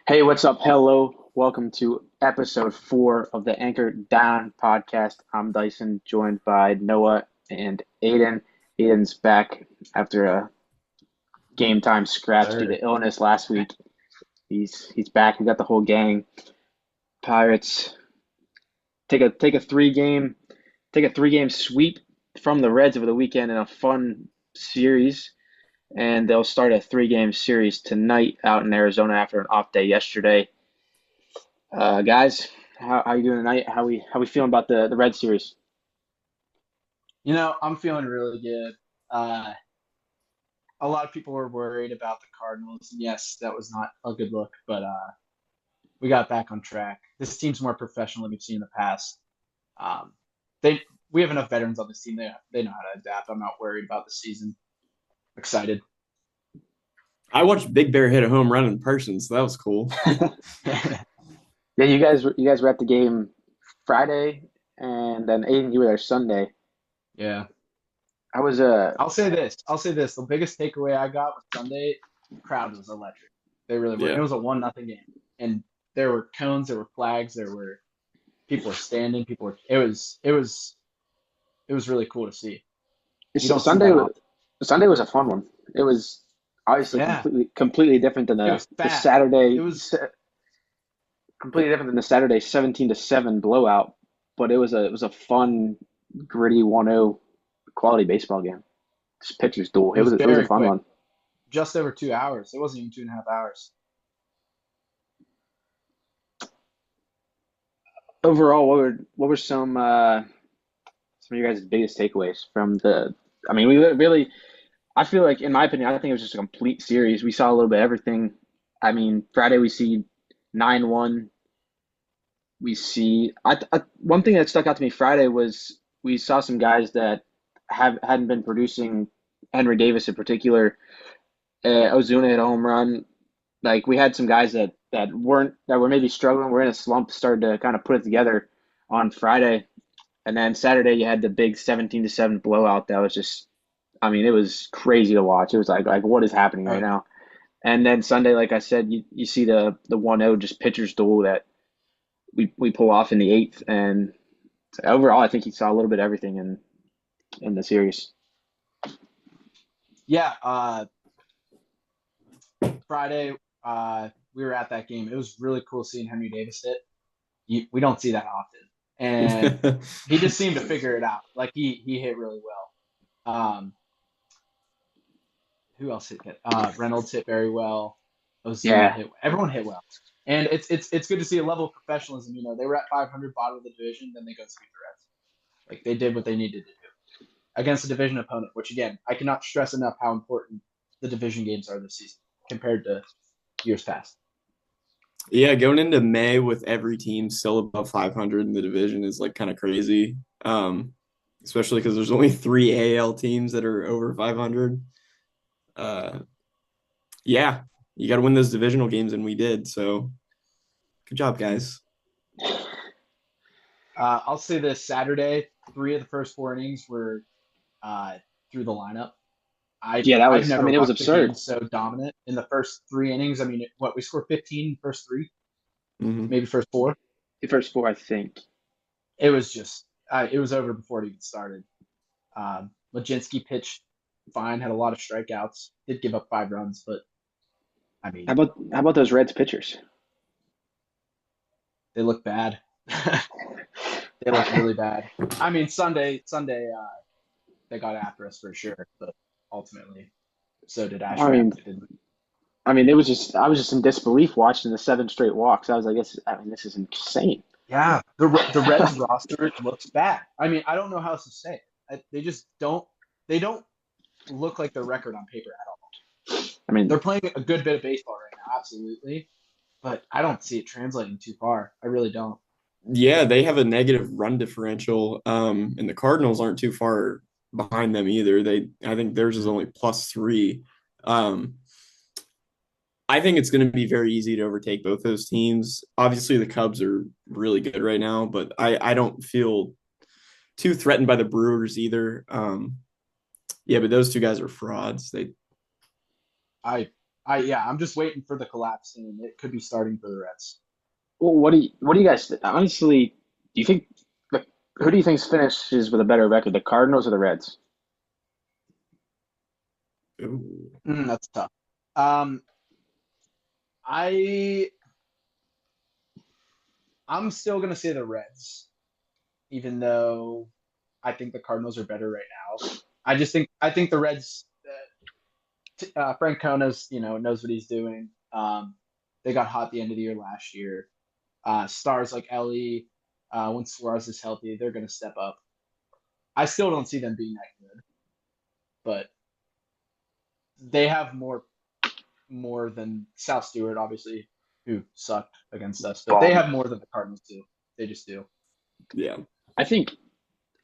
Hey, what's up? Hello. Welcome to episode 4 of the Anchor Dahn podcast. I'm Dyson, joined by Noah and Aiden. Aiden's back after a game time scratch due Sir. to illness last week. He's back. We got the whole gang. Pirates take a three game sweep from the Reds over the weekend in a fun series, and they'll start a 3-game series tonight out in Arizona after an off day yesterday. Guys, how you doing tonight? How we feeling about the Red Series? I'm feeling really good. Uh, a lot of people were worried about the Cardinals, and yes, that was not a good look, but we got back on track. This team's more professional than we've seen in the past. Um, they we have enough veterans on this team. They know how to adapt. I'm not worried about the season. Excited. I watched Big Bear hit a home run in person, so that was cool. Yeah, you guys were at the game Friday, and then Aiden, you were there Sunday. Yeah. I was I'll say this. The biggest takeaway I got with Sunday, the crowd was electric. They really were. It Yeah. was a 1-0 game, and there were cones, there were flags, there were people were standing. It was really cool to see. You don't see Sunday. that often. Sunday was a fun one. It was obviously Yeah, completely different than it the was the fast. It Saturday was completely different than the Saturday 17-7 blowout. But it was a fun, gritty 1-0 quality baseball game. This pitcher's duel. it It was was it was a very fun quick, one. just over 2 hours. It wasn't even 2.5 hours. Overall, what were some of your guys' biggest takeaways from the? I mean, we really. I feel like, in my opinion, I think it was just a complete series. We saw a little bit of everything. I mean, Friday we see 9-1. We see. One thing that stuck out to me Friday was we saw some guys that hadn't been producing. Henry Davis in particular. Ozuna hit a home run. Like we had some guys that were maybe struggling, were in a slump, started to kind of put it together on Friday. And then Saturday, you had the big 17-7 blowout. That was just, I mean, it was crazy to watch. It was like what is happening right Oh, now? And then Sunday, like I said, you see the 1-0 just pitcher's duel that we pull off in the eighth. And overall, I think he saw a little bit of everything in the series. yeah. Friday, we were at that game. It was really cool seeing Henry Davis hit. We don't see that often, and he just seemed to figure it out. Like he hit really well. Who else hit good? Reynolds hit very well. Ozuna Yeah. hit. Everyone hit well, and it's good to see a level of professionalism. They were at 500, bottom of the division, then they go sweep the Reds. Like they did what they needed to do against a division opponent. Which again, I cannot stress enough how important the division games are this season compared to years past. Yeah, going into May with every team still above 500 in the division is like kind of crazy. Especially because there's only three AL teams that are over 500. Uh, yeah, you got to win those divisional games, and we did. So good job, guys. I'll say this Saturday, 3 of the first 4 innings were through the lineup. Yeah, that I've was, I never mean, it was watched a game absurd. so dominant in the first 3 innings. I mean, we scored 15 first three, Hmm. maybe first four. The first four, I think. It was over before it even started. Lajinsky pitched fine, had a lot of strikeouts, did give up 5 runs, but I How mean, about how about those Reds pitchers? they look bad. They look really bad. I mean, Sunday, they got after us for sure, but ultimately, so did I Ashram. mean, it was just I was just in disbelief watching the 7 straight walks. I was like, this is insane. Yeah, the Reds roster looks bad. I mean, I don't know how else to say it. They just don't. They don't look like their record on paper at all. I mean, They're playing a good bit of baseball right now, absolutely, but I don't see it translating too far. I really don't. Yeah, they have a negative run differential, and the Cardinals aren't too far behind them either. I think theirs is only +3. Um, I think it's going to be very easy to overtake both those teams. Obviously, the Cubs are really good right now, but I don't feel too threatened by the Brewers either. Yeah, but those two guys are frauds. They I I'm just waiting for the collapse, and it could be starting for the Reds. Well, what do you guys honestly? Do you think who do you think finishes with a better record, the Cardinals or the Reds? Ooh. That's tough. Um, I I'm still gonna say the Reds, even though I think the Cardinals are better right now. I think the Reds. Frank Kona's, knows what he's doing. They got hot at the end of the year last year. Stars like Ellie, once Suarez is healthy, they're gonna step up. I still don't see them being that good, but they have more than South Stewart, obviously, who sucked against us. But they Bomb. have more than the Cardinals do. They just do. Yeah. I think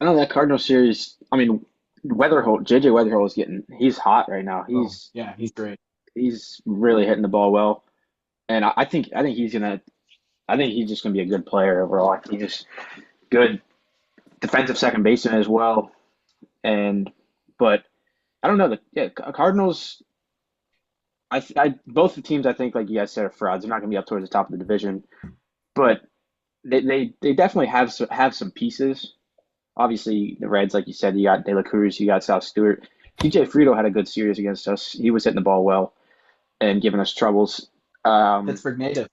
I know that Cardinal series. I mean, JJ Weatherholt he's hot right now. Oh, yeah, he's great. He's really hitting the ball well, and I think he's just gonna be a good player overall. I think he's just good defensive second baseman as well. And but I don't know Cardinals. Both the teams I think like you guys said are frauds. They're not gonna be up towards the top of the division, but they definitely have some pieces. Obviously, the Reds, like you said, you got De La Cruz, you got South Stewart. TJ Friedl had a good series against us. He was hitting the ball well and giving us troubles. Pittsburgh native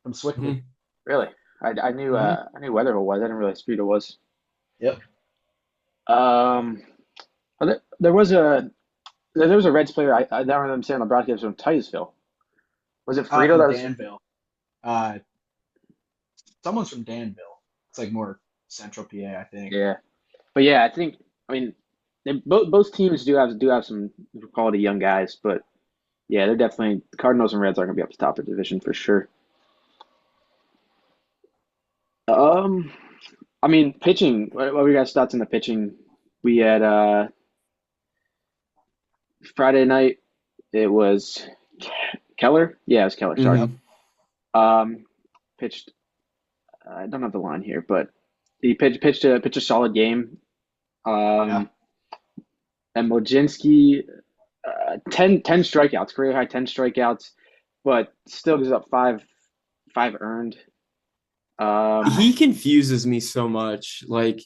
from Swickley. Really, I knew I knew Weatherhill was. I didn't realize Friedl was. Yep. There was a Reds player I don't remember them saying on the broadcast from Titusville. Was it Friedl From that was? Danville. Uh, Someone's from Danville. It's like more Central PA, I think. Yeah, but yeah, I mean both teams do have some quality young guys, but yeah, they're definitely Cardinals and Reds are gonna be up to top of the division for sure. Um, I mean pitching. What were your guys' thoughts on the pitching? We had Friday night. It was Keller. Yeah, it was Keller. Sorry. Mhm. Um, pitched. I don't have the line here, but he pitched a solid game. Yeah. Um, and Mojinski, 10 strikeouts, career high 10 strikeouts, but still gives up five earned. He confuses me so much. Like,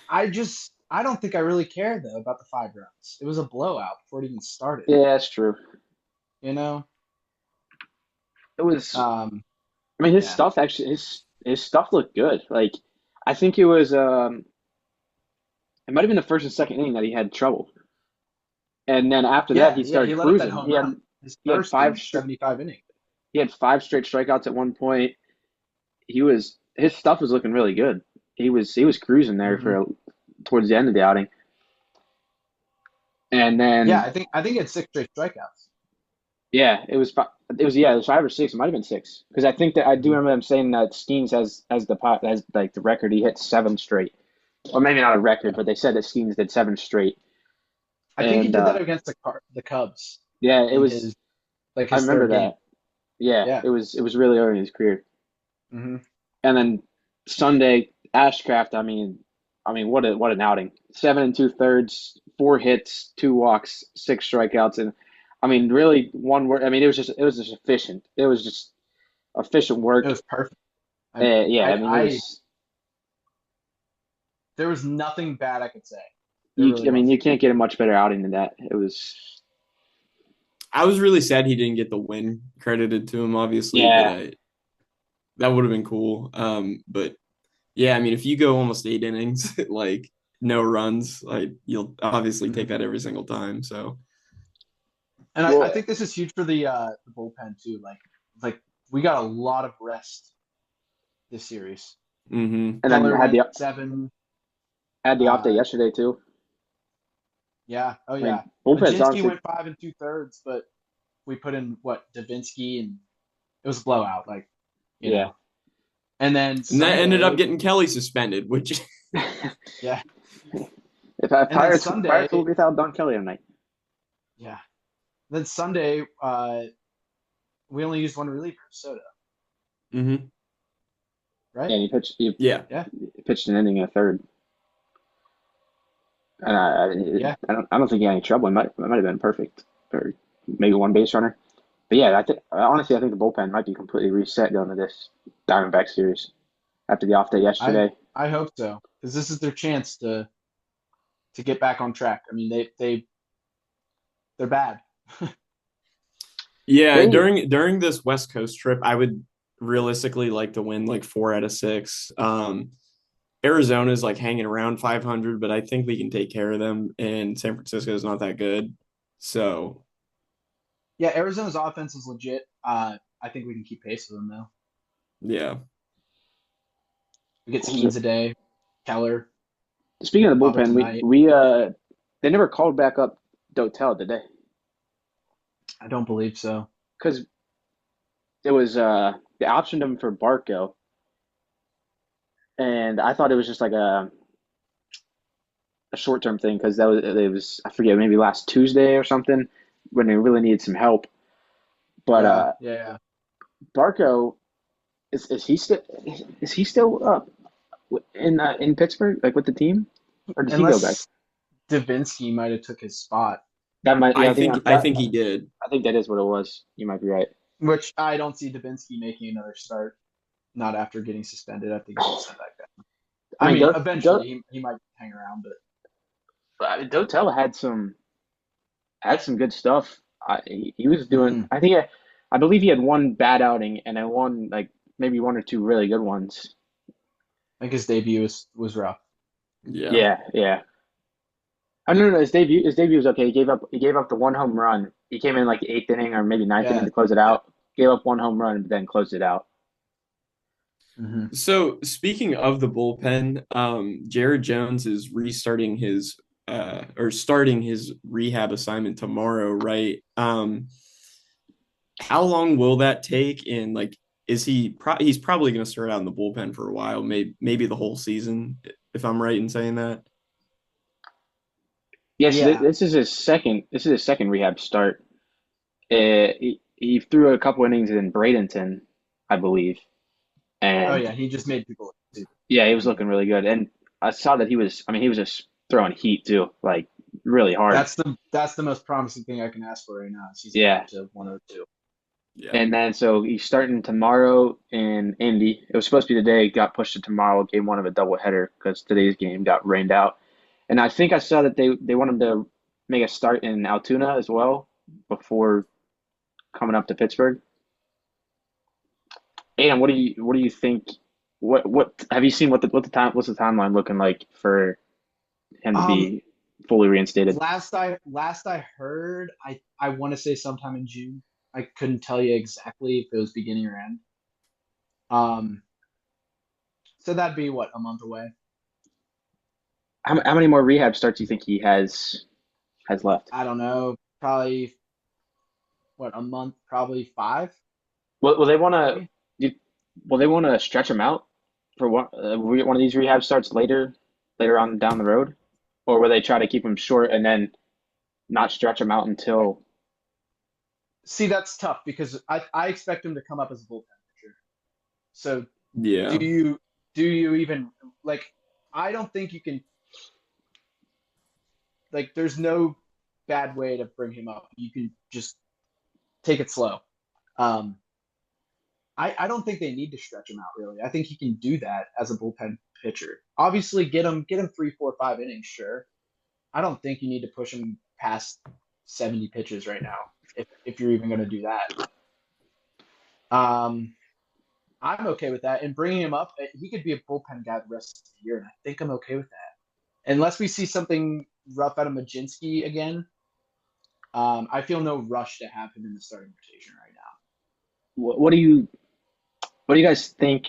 I don't think I really care though about the 5 runs. It was a blowout before it even started. Yeah, that's true. You know? It was. Um, I mean, his yeah. stuff actually his stuff looked good. Like I think it was. It might have been the first and second inning that he had trouble, and then after that he Yeah, he started let up that cruising. home run. His He had first in five stri- 75 innings. he had five straight strikeouts at one point. His stuff was looking really good. He was cruising there Hmm. for towards the end of the outing, and Yeah, then I think it's 6 straight strikeouts. yeah, it was five or six. It might have been six because I think that I do Mhm. remember them saying that Skeens has like the record. He hit seven straight, or maybe not a record, but they said that Skeens did seven straight, I think he and did that against the Cubs yeah, it in was. his I remember third game. that. Yeah, Yeah. it was really early in his career, Hmm. and then Sunday Ashcraft. I mean, what an outing! 7 2/3, 4 hits, 2 walks, 6 strikeouts, and I mean, really one word. I mean, it was just efficient. It was just efficient It work. was perfect. I, Yeah, I I, mean, it I, was. there was nothing bad I could say. There really I mean, wasn't. you can't get a much better outing than that. It was. I was really sad he didn't get the win credited to him, obviously, but Yeah, that would have been cool. But yeah, I mean, if you go almost 8 innings, like no runs, like you'll obviously take Mhm. that every single time. So And I well, think this is huge for the bullpen too. Like we got a lot of rest this series. mhm. and then Keller went 7. had the off day Uh, yesterday too. yeah. Oh I mean, yeah. bullpen's Majinski honestly. went 5 2/3, but we put in what Davinsky, and it was a blowout. Like you Yeah. know. And then And that ended up Sunday, getting Kelly suspended, which yeah. If I And then Pirates will Sunday, be without Don Kelly tonight. yeah. Then Sunday, we only used one reliever, Soto, Mhm. right? Yeah, and he Yeah. Yeah. pitched an inning in a third, and Yeah. I don't think he had any trouble. It might have been perfect, or maybe one base runner. But yeah, honestly, I think the bullpen might be completely reset going to this Diamondback series after the off day I yesterday. I hope so because this is their chance to get back on track. I mean, they're bad. Yeah, They during this West Coast trip, I would realistically like to win like 4 out of 6. Arizona's like hanging around 500, but I think we can take care of them, and San Francisco is not that good. So, Yeah, Arizona's offense is legit. I think we can keep pace with them though. yeah. We get Skeens a day, Keller, Speaking of the Bubba bullpen, tonight. we they never called back up Dotel, did they? I don't believe so. Because it was they optioned him for Barco, and I thought it was just like a short term thing because that was it was I forget maybe last Tuesday or something when they really needed some help. But Yeah, yeah, yeah. Barco is he still in Pittsburgh like with the team or does he go back? Unless Davinsky might have took his spot, That might yeah I think he did. I think that is what it was. You might be right. which I don't see Davinsky making another start. Not after getting suspended. I think he'll get sent back down. I I mean, mean, eventually he might hang around, but Dotel had some good stuff. He was doing. mhm. I believe he had one bad outing and then one like maybe one or two really good ones. I think his debut was rough. Yeah. Yeah, yeah. I don't know. His debut was okay. He gave up the one home run. He came in like the eighth inning or maybe ninth inning Yeah. to close it out. Gave up one home run, but then closed it out. Hmm. So speaking of the bullpen, Jared Jones is restarting his or starting his rehab assignment tomorrow, right? How long will that take? And like, is he's probably going to start out in the bullpen for a while, maybe the whole season, if I'm right in saying that. Yes, Yeah. this is his second. This is his second rehab start. He threw a couple innings in Bradenton, I believe, Oh and yeah, he just made people. yeah, he I was mean, looking really good. And I saw that he was. I mean, he was just throwing heat too, like really hard. that's the most promising thing I can ask for right now. Is he's Yeah. up to 102. Yeah. And then so he's starting tomorrow in Indy. It was supposed to be today, got pushed to tomorrow, game one of a doubleheader because today's game got rained out. And I think I saw that they want him to make a start in Altoona as well before coming up to Pittsburgh. And what do you think? What have you seen? What's the timeline looking like for him to Um, be fully reinstated? last I heard, I want to say sometime in June. I couldn't tell you exactly if it was beginning or end. Um, so that'd be what, a month away? How many more rehab starts do you think he has left? I don't know. Probably what, a month? Probably 5, Will they want to? maybe. Will they want to stretch him out for one of these rehab starts later on down the road, or will they try to keep him short and then not stretch him out until? See, that's tough because I expect him to come up as a bullpen pitcher. So do Yeah. you even like? I don't think you can like. There's no bad way to bring him up. You can just take it slow. Um, I don't think they need to stretch him out really. I think he can do that as a bullpen pitcher. Obviously, get him 3, 4, 5 innings, sure. I don't think you need to push him past 70 pitches right now if you're even going to do that. Um, I'm okay with that. And bringing him up, he could be a bullpen guy the rest of the year, and I think I'm okay with that. Unless we see something rough out of Majinski again, I feel no rush to have him in the starting rotation right now. What do you guys think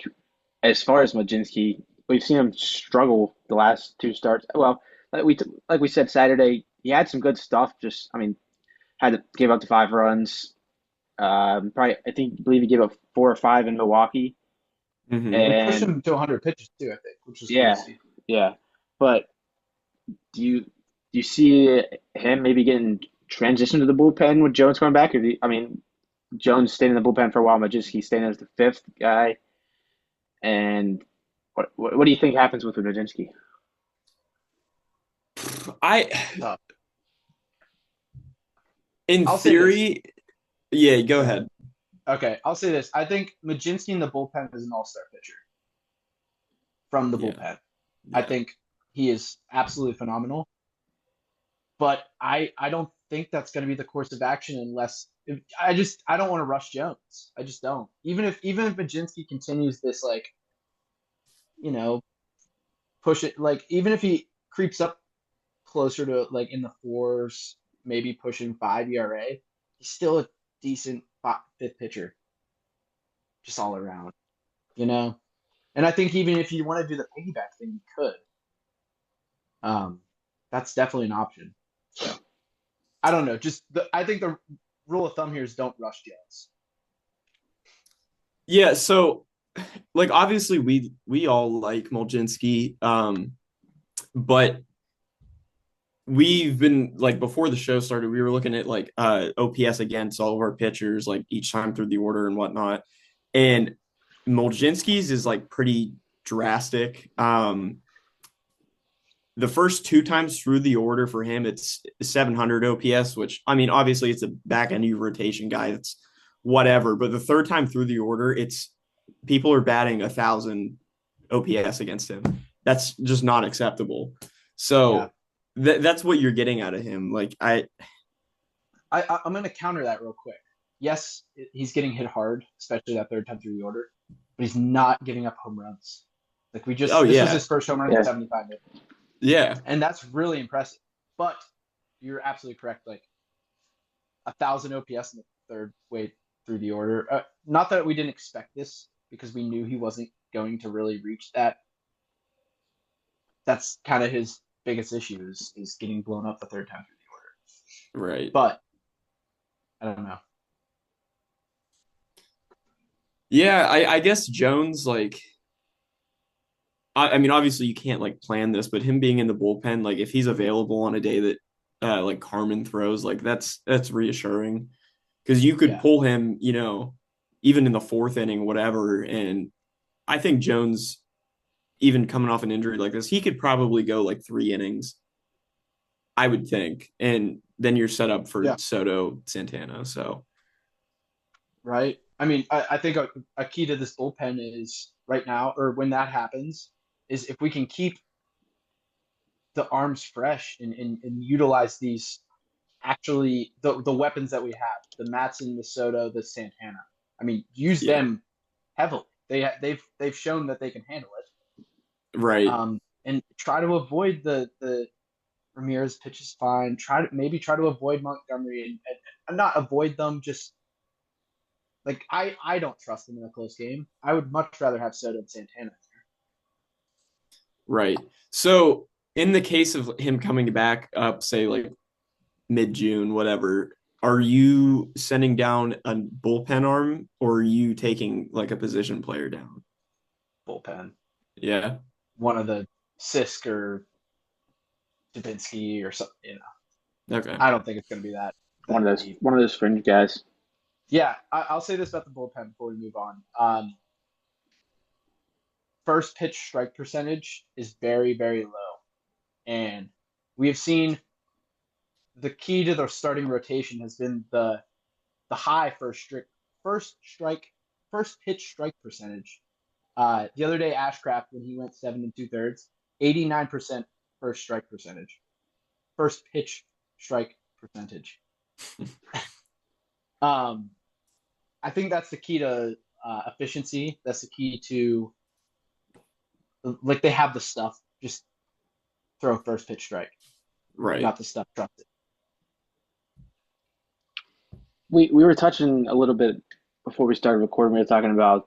as far as Majinski? We've seen him struggle the last two starts. Well, like we said Saturday, he had some good stuff. Just I mean, had to give up the 5 runs. Probably believe he gave up 4 or 5 in Milwaukee. Hmm. We pushed And him to 100 pitches too, I think, which was cool to yeah, see. yeah. But do you see him maybe getting transitioned to the bullpen with Jones coming back? I mean, Jones staying in the bullpen for a while, but just he's staying as the fifth guy. And what do you think happens with Radzinski? I Uh, in I'll say this. theory, Yeah, go Go ahead. ahead. Okay, I'll say this. I think Majinski in the bullpen is an all-star pitcher from the Yeah, bullpen. I yeah. think he is absolutely phenomenal. But I don't think that's going to be the course of action unless I don't want to rush Jones. I just don't. Even if Majinski continues this like you know push it like even if he creeps up closer to like in the fours, maybe pushing 5 ERA, he's still a decent fifth pitcher, just all around. You know, and I think even if you want to do the piggyback thing, you could. Um, that's definitely an option. So I don't know. I think the rule of thumb here is don't rush Jones. Yeah, so like obviously we all like Molzinski, but we've been like before the show started, we were looking at like OPS against all of our pitchers, like each time through the order and whatnot. And Molzinski's is like pretty drastic. The first two times through the order for him, it's 700 OPS, which I mean, obviously it's a back end rotation guy. It's whatever. But the third time through the order, it's people are batting 1,000 OPS against him. That's just not acceptable. Yeah, So that's what you're getting out of him. Like I'm going to counter that real quick. Yes, he's getting hit hard, especially that third time through the order, but he's not giving up home runs. Like oh this was yeah, his first home run in Yeah. 75 minutes, yeah, and that's really impressive. But you're absolutely correct. Like 1,000 OPS in the third way through the order. Not that we didn't expect this because we knew he wasn't going to really reach that. That's kind of his biggest issue is getting blown up the third time through the order. right. But I don't know. Yeah, I guess Jones like I mean, obviously you can't like plan this, but him being in the bullpen, like if he's available on a day that like Carmen throws, like that's reassuring because you could Yeah. pull him, even in the fourth inning, whatever. And I think Jones, even coming off an injury like this, he could probably go like 3 innings, I would think, and then you're set up for Yeah. Soto Santana. So Right. I mean, I think a key to this bullpen is right now, or when that happens, is if we can keep the arms fresh and utilize these actually the weapons that we have, the Matson, the Soto, the Santana. I mean, use yeah, them heavily. They've shown that they can handle it. right. And try to avoid the Ramirez pitches fine. Try to avoid Montgomery and not avoid them. Just like I don't trust them in a close game. I would much rather have Soto and Santana. Right. So in the case of him coming back up, say like mid-June, whatever, are you sending down a bullpen arm or are you taking like a position player down? Bullpen. Yeah. One of the Sisk or Dubinsky or something. Okay. I don't think it's going to be One that of those deep. one of those fringe guys. Yeah, I'll say this about the bullpen before we move on. First pitch strike percentage is very, very low. And we have seen the key to the starting rotation has been the high first strike first pitch strike percentage. The other day, Ashcraft when he went 7 2/3, 89% first strike percentage, first pitch strike percentage. um, I think that's the key to efficiency. That's the key to like they have the stuff. Just throw first pitch strike. You Right. got the stuff. Trust it. We were touching a little bit before we started recording. We were talking about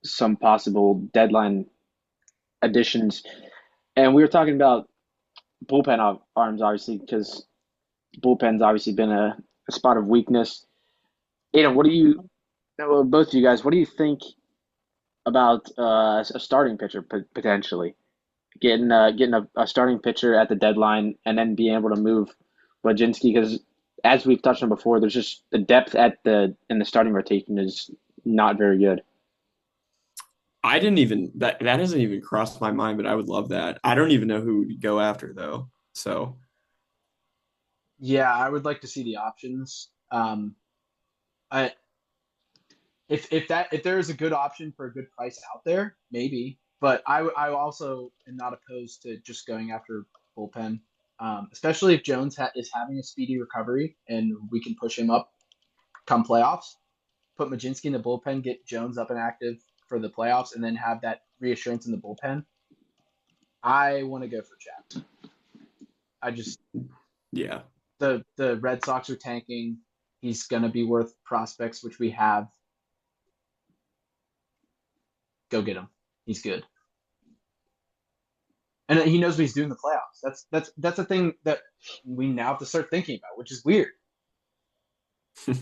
some possible deadline additions, and we were talking about bullpen arms, obviously, because bullpen's obviously been a spot of weakness. What do you, well, both of you guys, what do you think about a starting pitcher potentially getting a starting pitcher at the deadline and then being able to move Wojcinski? Because as we've touched on before, there's just the depth at the in the starting rotation is not very good. I didn't even that hasn't even crossed my mind, but I would love that. I don't even know who to go after though. So Yeah, I would like to see the options. I if there is a good option for a good price out there, maybe. But I also am not opposed to just going after bullpen, especially if Jones is having a speedy recovery and we can push him up come playoffs. Put Majinski in the bullpen, get Jones up and active for the playoffs, and then have that reassurance in the bullpen. I want to go for Chapman. I just Yeah. the Red Sox are tanking. He's gonna be worth prospects, which we have. Go get him. He's good, and he knows what he's doing in the playoffs. That's a thing that we now have to start thinking about, which is weird.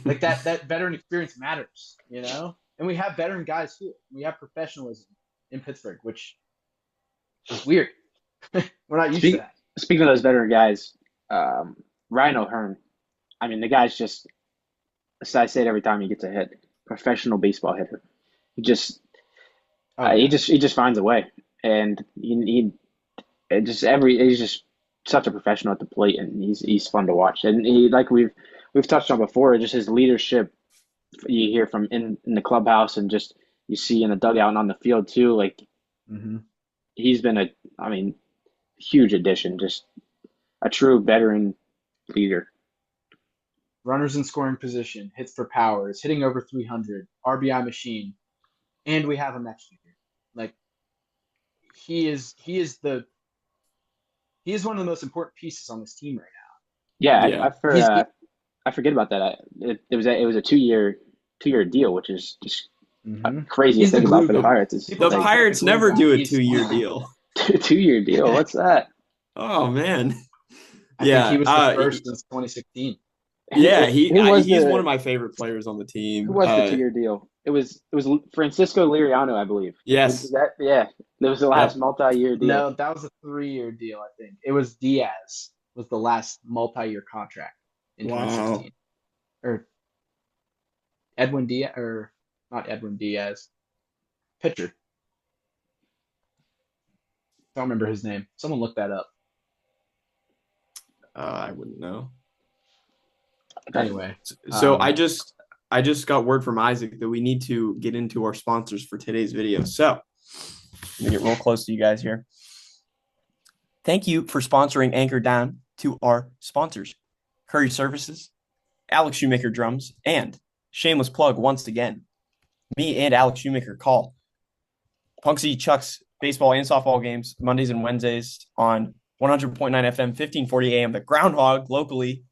Like that veteran experience matters, And we have veteran guys here. We have professionalism in Pittsburgh, which is weird. We're not used to that. Speaking of those veteran guys, Ryan O'Hearn. I mean, the guy's just. I say it every time he gets a hit. Professional baseball hitter. He just finds a way, and he's just such a professional at the plate, and he's fun to watch. And like we've touched on before, just his leadership you hear from in the clubhouse, and just you see in the dugout and on the field too. Like he's been a huge addition, just a true veteran leader. Runners in scoring position, hits for power, is hitting over 300, RBI machine, and we have him next year. Like he is one of the most important pieces on this team right now. Yeah. I forget about that. It was a 2-year deal, which is just crazy to think about for the Pirates. The Pirates never do a 2-year deal. 2-year deal. What's that? Oh man. I think he was the first since 2016. Yeah, he's one of my favorite players on the team. Who was the 2-year deal? It was Francisco Liriano, I believe. Yes. That was the last multi-year deal. No, that was a 3-year deal, I think. It was Diaz was the last multi-year contract in 2016. Or Edwin Diaz, or not Edwin Diaz. Pitcher. Don't remember his name. Someone look that up. I wouldn't know. Anyway, so I just got word from Isaac that we need to get into our sponsors for today's video. So let me get real close to you guys here. Thank you for sponsoring Anchor Dahn to our sponsors, Curry Services, Alex Shoemaker Drums, and shameless plug once again. Me and Alex Shoemaker call Punksy Chuck's baseball and softball games Mondays and Wednesdays on 100.9 FM, 1540 AM. The Groundhog locally.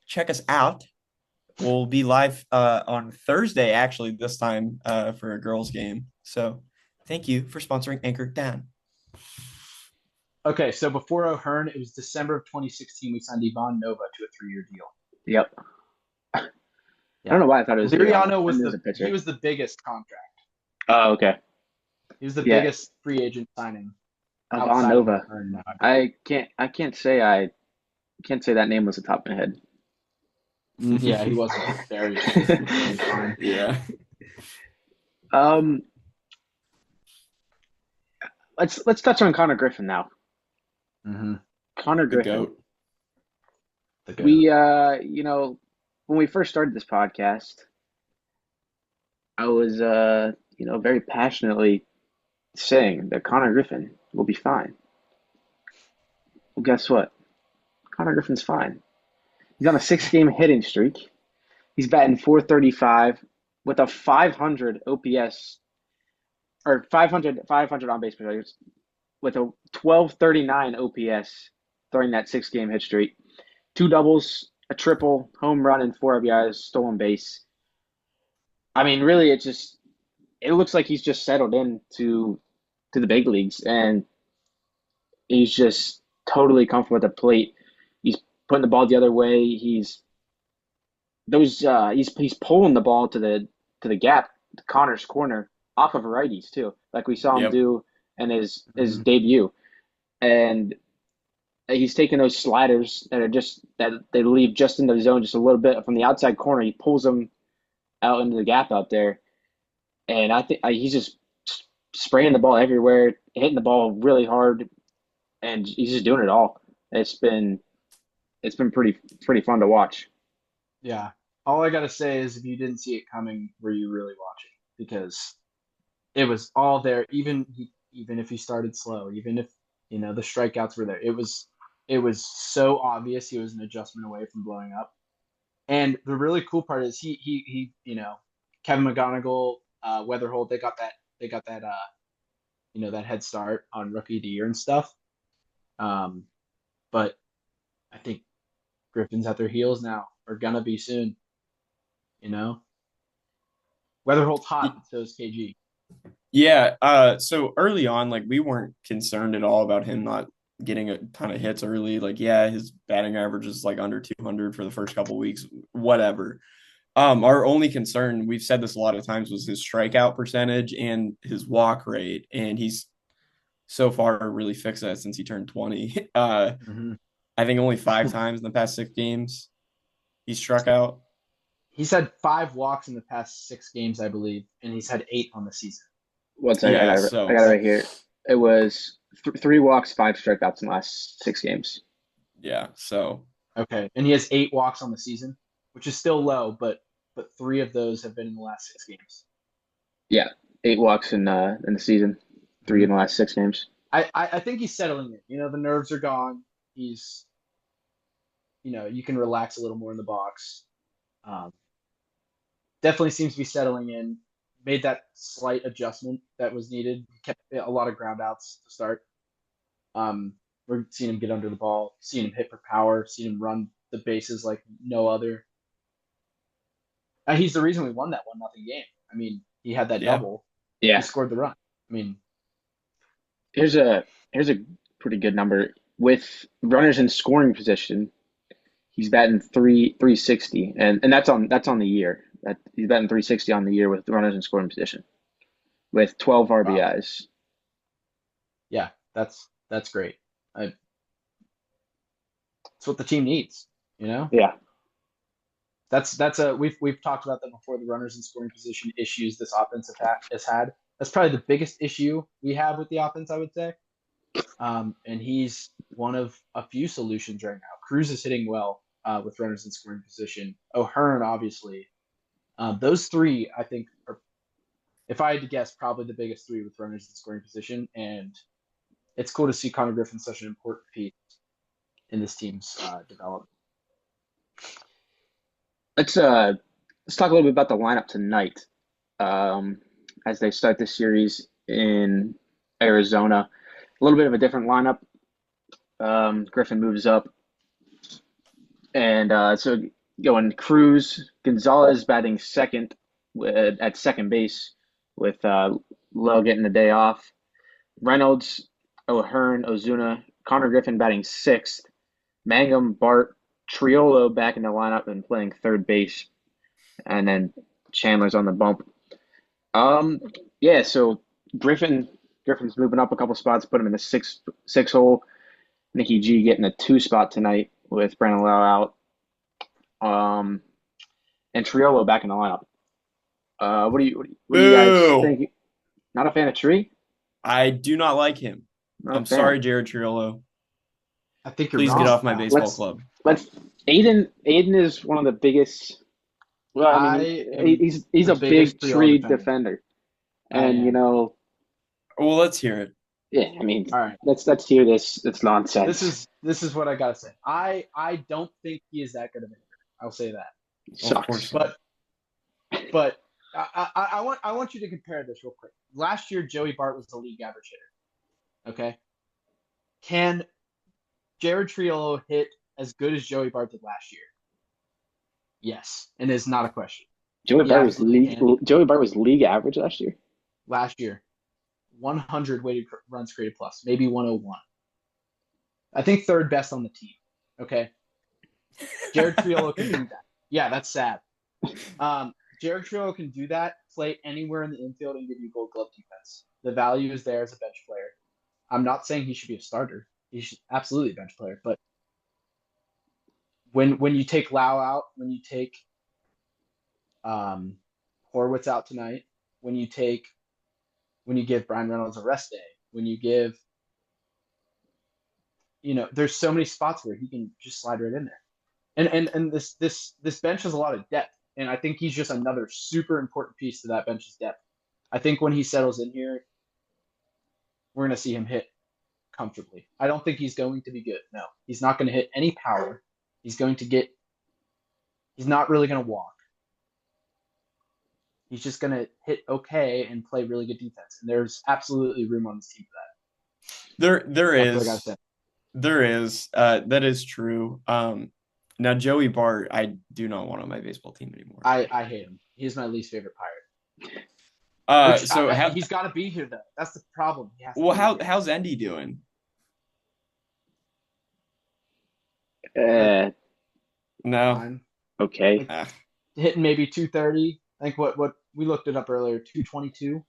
Check us out. We'll be live on Thursday, actually, this time for a girls' game. So thank you for sponsoring Anchor Dahn. Okay, so before O'Hearn, it was December of 2016, we signed Ivan Nova to a 3-year deal. Yep. I don't know why I thought it was Liriano he was the biggest contract. Oh, okay. He was the biggest free agent signing. Ivan Nova. I can't say that name was the top of my head. Yeah, he wasn't very fine. Yeah. Let's touch on Konnor Griffin now. Konnor Griffin. The goat. We when we first started this podcast, I was very passionately saying that Konnor Griffin will be fine. Well, guess what? Konnor Griffin's fine. He's on a 6-game hitting streak. He's batting .435 with a 500 OPS, or 500 on base percentage, with a 1239 OPS during that 6-game hit streak. 2 doubles, a triple, home run, and 4 RBIs, stolen base. I mean, really, it looks like he's just settled in to the big leagues, and he's just totally comfortable at the plate. He's putting the ball the other way. He's pulling the ball to the gap, to Connor's corner, off of righties too, like we saw him do in his debut. And he's taking those sliders that they leave just in the zone, just a little bit from the outside corner. He pulls them out into the gap out there, and I think he's just spraying the ball everywhere, hitting the ball really hard, and he's just doing it all. It's been pretty fun to watch. Yeah, all I gotta say is, if you didn't see it coming, were you really watching? Because it was all there. Even if he started slow, even if the strikeouts were there, it was so obvious he was an adjustment away from blowing up. And the really cool part is Kevin McGonigal, Weatherholt, they got that head start on Rookie of the Year and stuff. But I think Griffin's at their heels now, or gonna be soon. You know, Weatherholt's hot, and so is KG. Yeah, so early on, like we weren't concerned at all about him not getting a ton of hits early. Like, yeah, his batting average is like under 200 for the first couple of weeks, whatever. Our only concern, we've said this a lot of times, was his strikeout percentage and his walk rate, and he's so far really fixed that since he turned 20. Mm-hmm. I think only 5 times in the past 6 games he struck out. He's had 5 walks in the past 6 games, I believe, and he's had 8 on the season. One second, Yeah, I got it right here. It was 3 walks, 5 strikeouts in the last 6 games. Yeah, so Okay, and he has 8 walks on the season, which is still low, but 3 of those have been in the last 6 games. Yeah, 8 walks in the season, 3 in the last 6 games. I think he's settling in. The nerves are gone. He's, you can relax a little more in the box. Definitely seems to be settling in. Made that slight adjustment that was needed. Kept a lot of ground outs to start. We're seeing him get under the ball, seeing him hit for power, seeing him run the bases like no other. He's the reason we won that 1-0 game. I mean, he had that double. Yeah. He scored the run. I mean, here's a pretty good number with runners in scoring position. He's batting 360, and that's on the year. He's batting 360 on the year with runners in scoring position, with 12 RBIs. Wow. Yeah, that's great. That's what the team needs. Yeah. We've talked about that before. The runners in scoring position issues this offense has had. That's probably the biggest issue we have with the offense, I would say. And he's one of a few solutions right now. Cruz is hitting well with runners in scoring position. O'Hearn, obviously. Those three, I think, are, if I had to guess, probably the biggest three with runners in scoring position. And it's cool to see Konnor Griffin such an important piece in this team's development. Let's talk a little bit about the lineup tonight as they start this series in Arizona. A little bit of a different lineup. Griffin moves up, and so going Cruz, Gonzalez batting second at second base with Lowe getting the day off. Reynolds, O'Hearn, Ozuna, Konnor Griffin batting sixth. Mangum, Bart, Triolo back in the lineup and playing third base, and then Chandler's on the bump. So Griffin's moving up a couple spots, put him in the six hole. Nicky G getting a 2 spot tonight with Brandon Lau out. And Triolo back in the lineup. What do you guys think? Not a fan of Tree? I do not like him. I'm sorry, Jared Triolo. I think you're Please wrong. get off my baseball club. Aiden is one of the biggest. Well, I mean, he's a big Tree defender. And well, let's hear it. Yeah, I mean, all right. Let's hear this. It's nonsense. This is what I gotta say. I don't think he is that good of a hitter. I'll say that. Sucks. But I want you to compare this real quick. Last year, Joey Bart was the league average hitter. Okay. Can Jared Triolo hit as good as Joey Bart did last year? Yes, and it's not a question. Joey Bart was league average last year. Last year, 100 weighted runs created plus, maybe 101. I think third best on the team. Okay, Jared Triolo can do that. Yeah, that's sad. Jared Triolo can do that. Play anywhere in the infield and give you Gold Glove defense. The value is there as a bench player. I'm not saying he should be a starter. He should absolutely bench player, but when you take Lau out, when you take Horwitz out tonight, when you give Brian Reynolds a rest day, when you give, there's so many spots where he can just slide right in there, and this bench has a lot of depth. and I think he's just another super important piece to that bench's depth. I think when he settles in here, we're going to see him hit comfortably. I don't think he's going to be good. No, he's not going to hit any power. He's not really going to walk. He's just going to hit okay and play really good defense. And there's absolutely room on this team for that. There That's what I gotta is. say. There is. That is true. Now Joey Bart, I do not want on my baseball team anymore. I hate him. He's my least favorite Pirate. He's got to be here though. That's the problem. How's Endy doing? No. Fine. Okay. Hitting maybe 230. I think what we looked it up earlier, 222.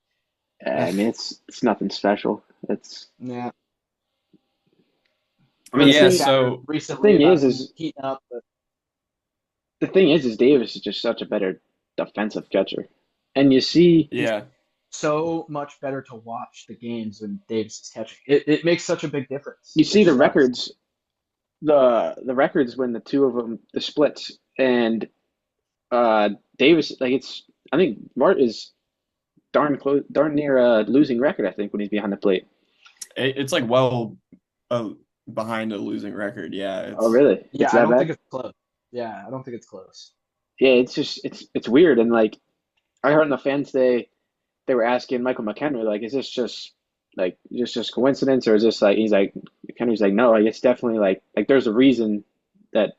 I mean, it's nothing special. It's yeah. I mean, yeah. So recently, the thing is heating up. But the thing is Davis is just such a better defensive catcher, and you see, so much better to watch the games when Davis is catching. It makes such a big difference. You see the records, the records when the two of them, the splits, and Davis, I think Mart is darn near a losing record. I think when he's behind the plate, it's like behind a losing record. Yeah. Oh, really? Yeah, I don't think it's close. Yeah, I don't think it's close. Yeah, it's just it's weird, and like I heard on the fans day, they were asking Michael McHenry, like, is this just coincidence, or is this like McHenry's like, no, like it's definitely like there's a reason that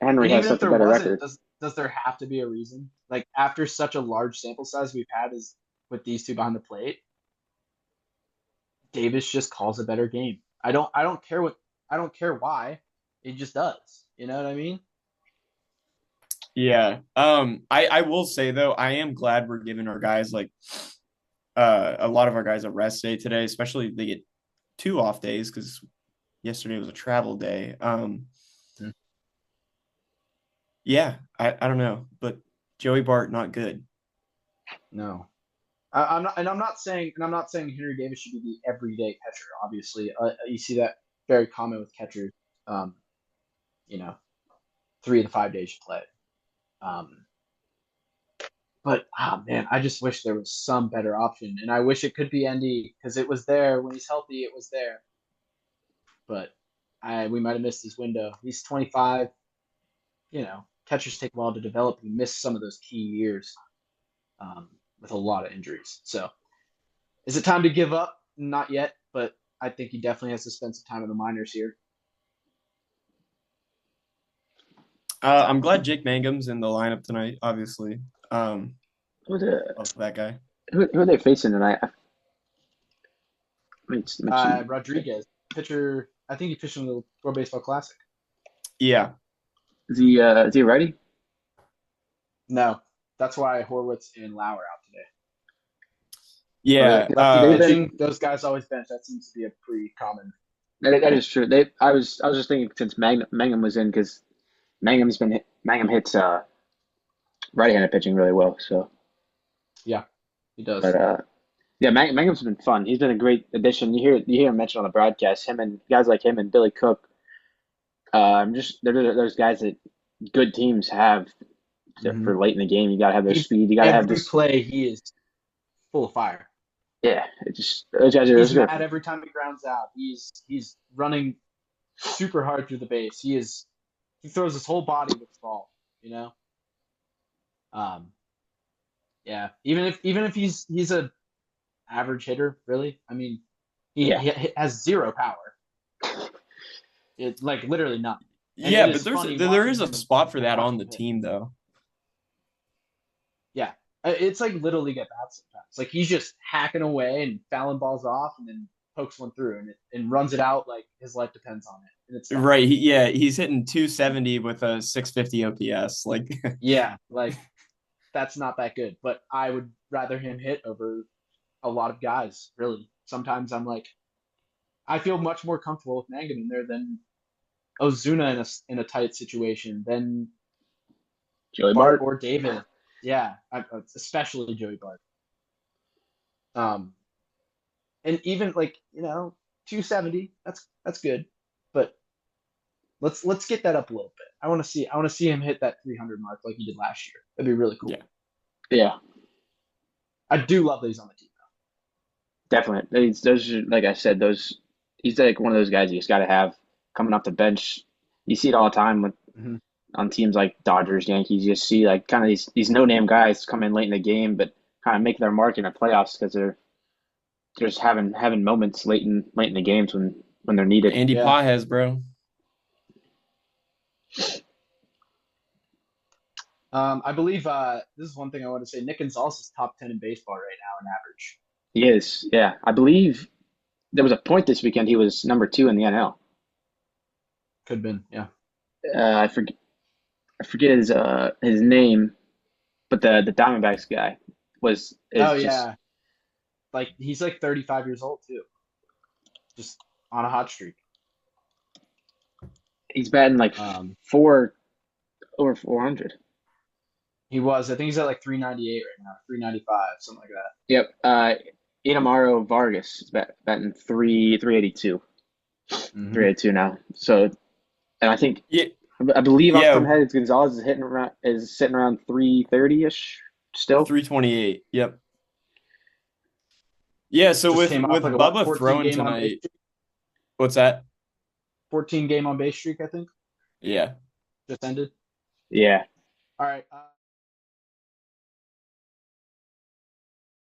Henry has such a better record. Does there have to be a reason? Like after such a large sample size we've had is with these two behind the plate, Davis just calls a better game. I don't care why. It just does. You know what I mean? Yeah. I will say though, I am glad we're giving our guys a lot of our guys a rest day today, especially if they get 2 off days because yesterday was a travel day. Yeah, I don't know, but Joey Bart not good. No, I'm not saying Henry Davis should be the everyday catcher. Obviously, you see that very common with catchers. 3 of the 5 days you play. But man, I just wish there was some better option, and I wish it could be Endy because it was there when he's healthy. It was there, but we might have missed his window. He's 25. Catchers take a while to develop. He missed some of those key years with a lot of injuries. So, is it time to give up? Not yet, but I think he definitely has to spend some time in the minors here. I'm glad Jake Mangum's in the lineup tonight. Obviously, that guy. Who are they facing tonight? Rodriguez, pitcher. I think he pitched in the World Baseball Classic. Yeah. Is he ready? No, that's why Horwitz and Lauer out today. Yeah, those guys always bench. That seems to be a pretty common. That is true. I was just thinking since Mangum was in because Mangum hits right-handed pitching really well. So yeah, he does. But Mangum's been fun. He's been a great addition. You hear him mentioned on the broadcast. Him and guys like him and Billy Cook. There's guys that good teams have for late in the game. You gotta have their speed. You gotta have this play. He is full of fire. Yeah, those guys are. He's mad every time he grounds out. He's running super hard through the base. He throws his whole body with the ball. Yeah. Even if he's a average hitter, really. I mean, he has zero power. It's like literally nothing. And but there is a spot for that on the team, though. Yeah, it's like little league at bats sometimes. Like he's just hacking away and fouling balls off, and then pokes one through and runs it out like his life depends on it. And it's right. He's hitting 270 with a 650 OPS. Like that's not that good. But I would rather him hit over a lot of guys. Really, sometimes I'm like, I feel much more comfortable with Mangum in there than Ozuna in a tight situation than Joey Bart Bart or David. Yeah, especially Joey Bart. And even 270, that's good, but let's get that up a little bit. I want to see him hit that 300 mark like he did last year. That'd be really cool. Yeah. Yeah, I do love that he's on the team definitely. Those are, like I said, he's like one of those guys you just got to have coming off the bench. You see it all the time with now. Mm-hmm. on teams like Dodgers, Yankees. You just see like kind of these no name guys come in late in the game, but kind of make their mark in the playoffs because they're just having moments late in the games when they're needed. Andy Yeah. Pages, bro. I believe this is one thing I want to say. Nick Gonzalez is top 10 in baseball right now in average. He is, yeah. I believe there was a point this weekend he was number 2 in the NL. Could have been, yeah. I forget his name, but the Diamondbacks guy is Oh just yeah, like he's like 35 years old too, just on a hot streak. he's batting like Um, four over 400. he was. I think he's at like 398 right now, 395, something like that. Yep. Inamaro Vargas is batting 382. Mm-hmm. 382 now. So, and I think Yeah. I believe off the top of Yeah. my head, Gonzalez is sitting around 330-ish still. 328. Yep. Yeah. So Just with came off like a Bubba 14 throwing game on base tonight, streak, what's that? 14 game on base streak, I think, Yeah. just ended. Yeah. All right.